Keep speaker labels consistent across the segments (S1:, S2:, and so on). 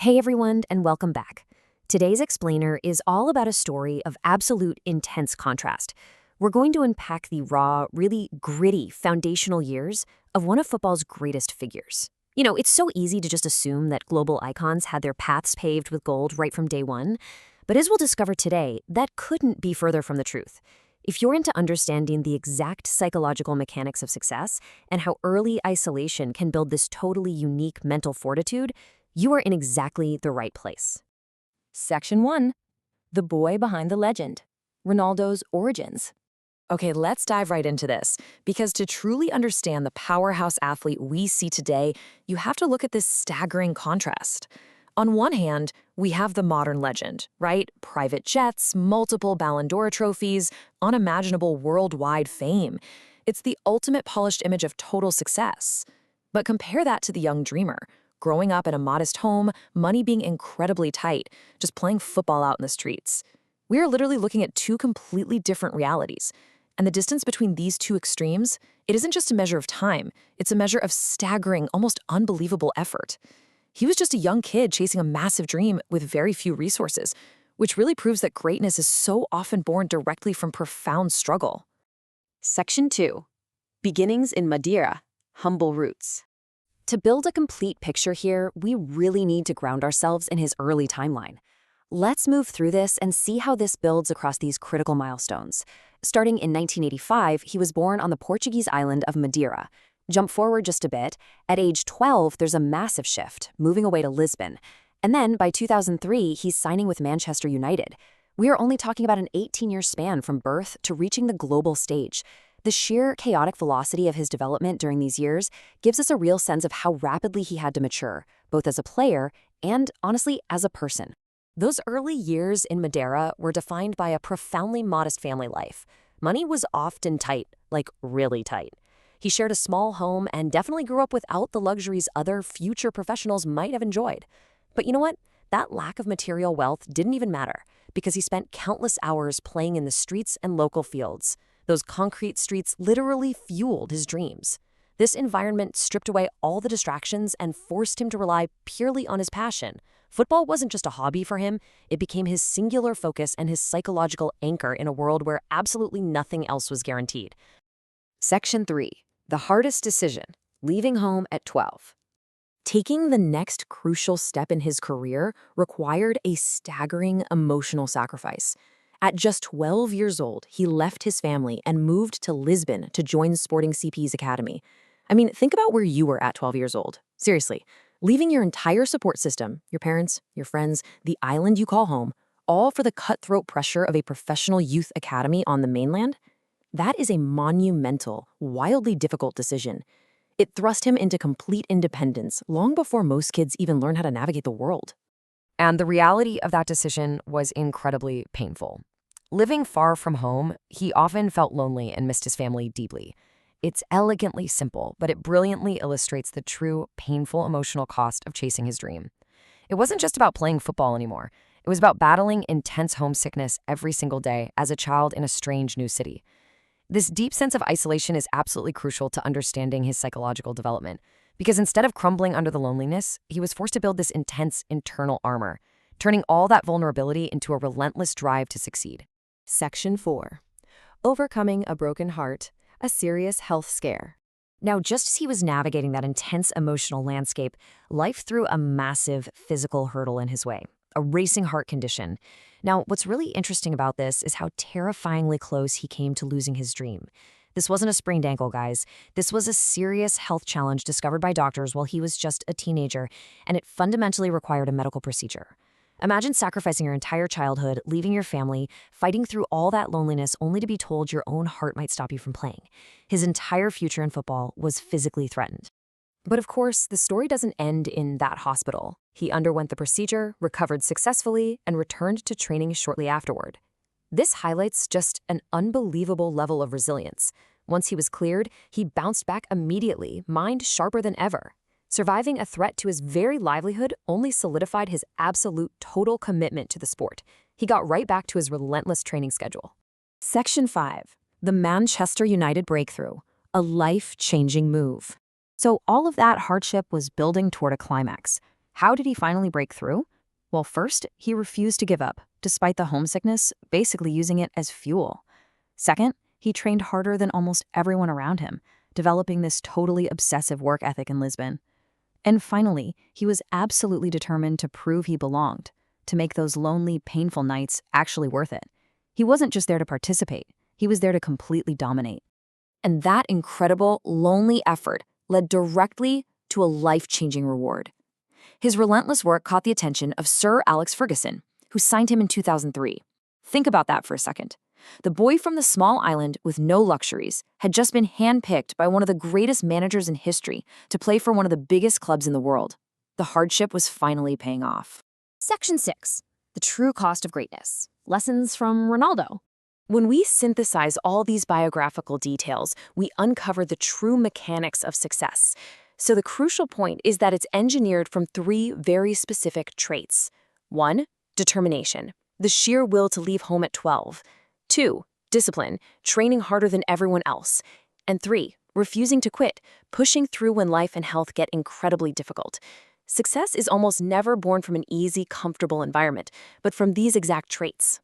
S1: Hey everyone, and welcome back. Today's explainer is all about a story of absolute intense contrast. We're going to unpack the raw, really gritty foundational years of one of football's greatest figures. It's so easy to just assume that global icons had their paths paved with gold right from day one, but as we'll discover today, that couldn't be further from the truth. If you're into understanding the exact psychological mechanics of success and how early isolation can build this totally unique mental fortitude, you are in exactly the right place.
S2: Section 1. The boy behind the legend. Ronaldo's origins. Okay, let's dive right into this, because to truly understand the powerhouse athlete we see today, you have to look at this staggering contrast. On one hand, we have the modern legend, right? Private jets, multiple Ballon d'Or trophies, unimaginable worldwide fame. It's the ultimate polished image of total success. But compare that to the young dreamer, growing up in a modest home, money being incredibly tight, just playing football out in the streets. We are literally looking at two completely different realities. And the distance between these two extremes, it isn't just a measure of time, it's a measure of staggering, almost unbelievable effort. He was just a young kid chasing a massive dream with very few resources, which really proves that greatness is so often born directly from profound struggle.
S3: Section 2. Beginnings in Madeira, Humble Roots.
S1: To build a complete picture here, we really need to ground ourselves in his early timeline. Let's move through this and see how this builds across these critical milestones. Starting in 1985, he was born on the Portuguese island of Madeira. Jump forward just a bit, at age 12, there's a massive shift, moving away to Lisbon. And then by 2003, he's signing with Manchester United. We are only talking about an 18-year span from birth to reaching the global stage. The sheer chaotic velocity of his development during these years gives us a real sense of how rapidly he had to mature, both as a player and, honestly, as a person. Those early years in Madeira were defined by a profoundly modest family life. Money was often tight, like really tight. He shared a small home and definitely grew up without the luxuries other future professionals might have enjoyed. But you know what? That lack of material wealth didn't even matter, because he spent countless hours playing in the streets and local fields. Those concrete streets literally fueled his dreams. This environment stripped away all the distractions and forced him to rely purely on his passion. Football wasn't just a hobby for him, it became his singular focus and his psychological anchor in a world where absolutely nothing else was guaranteed.
S3: Section 3. The hardest decision, leaving home at 12.
S2: Taking the next crucial step in his career required a staggering emotional sacrifice. At just 12 years old, he left his family and moved to Lisbon to join Sporting CP's academy. I mean, think about where you were at 12 years old. Seriously, leaving your entire support system, your parents, your friends, the island you call home, all for the cutthroat pressure of a professional youth academy on the mainland? That is a monumental, wildly difficult decision. It thrust him into complete independence long before most kids even learn how to navigate the world.
S4: And the reality of that decision was incredibly painful. Living far from home, he often felt lonely and missed his family deeply. It's elegantly simple, but it brilliantly illustrates the true, painful emotional cost of chasing his dream. It wasn't just about playing football anymore. It was about battling intense homesickness every single day as a child in a strange new city. This deep sense of isolation is absolutely crucial to understanding his psychological development, because instead of crumbling under the loneliness, he was forced to build this intense internal armor, turning all that vulnerability into a relentless drive to succeed.
S3: Section 4. Overcoming a broken heart, a serious health scare.
S1: Now, just as he was navigating that intense emotional landscape, life threw a massive physical hurdle in his way, a racing heart condition. Now, what's really interesting about this is how terrifyingly close he came to losing his dream. This wasn't a sprained ankle, guys. This was a serious health challenge discovered by doctors while he was just a teenager, and it fundamentally required a medical procedure. Imagine sacrificing your entire childhood, leaving your family, fighting through all that loneliness only to be told your own heart might stop you from playing. His entire future in football was physically threatened. But of course, the story doesn't end in that hospital. He underwent the procedure, recovered successfully, and returned to training shortly afterward. This highlights just an unbelievable level of resilience. Once he was cleared, he bounced back immediately, mind sharper than ever. Surviving a threat to his very livelihood only solidified his absolute total commitment to the sport. He got right back to his relentless training schedule.
S2: Section 5. The Manchester United breakthrough, a life-changing move. So all of that hardship was building toward a climax.
S1: How did he finally break through? Well, first, he refused to give up, despite the homesickness, basically using it as fuel. Second, he trained harder than almost everyone around him, developing this totally obsessive work ethic in Lisbon. And finally, he was absolutely determined to prove he belonged, to make those lonely, painful nights actually worth it. He wasn't just there to participate, he was there to completely dominate. And that incredible, lonely effort led directly to a life-changing reward. His relentless work caught the attention of Sir Alex Ferguson, who signed him in 2003. Think about that for a second. The boy from the small island with no luxuries had just been handpicked by one of the greatest managers in history to play for one of the biggest clubs in the world. The hardship was finally paying off.
S2: Section 6. The true cost of greatness. Lessons from Ronaldo.
S1: When we synthesize all these biographical details, we uncover the true mechanics of success. So the crucial point is that it's engineered from 3 very specific traits. 1. Determination, the sheer will to leave home at 12. 2. Discipline, training harder than everyone else. And 3. Refusing to quit, pushing through when life and health get incredibly difficult. Success is almost never born from an easy, comfortable environment, but from these exact traits.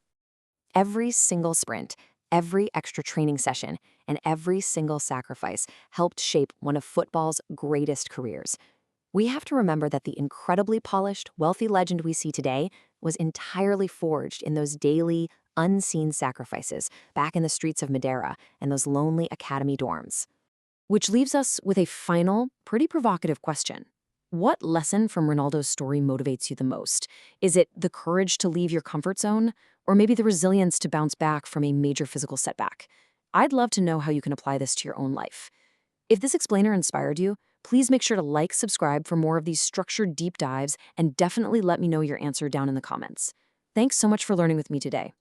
S1: Every single sprint, every extra training session, and every single sacrifice helped shape one of football's greatest careers. We have to remember that the incredibly polished, wealthy legend we see today was entirely forged in those daily, unseen sacrifices back in the streets of Madeira and those lonely academy dorms. Which leaves us with a final, pretty provocative question. What lesson from Ronaldo's story motivates you the most? Is it the courage to leave your comfort zone, or maybe the resilience to bounce back from a major physical setback? I'd love to know how you can apply this to your own life. If this explainer inspired you, please make sure to like, subscribe for more of these structured deep dives, and definitely let me know your answer down in the comments. Thanks so much for learning with me today.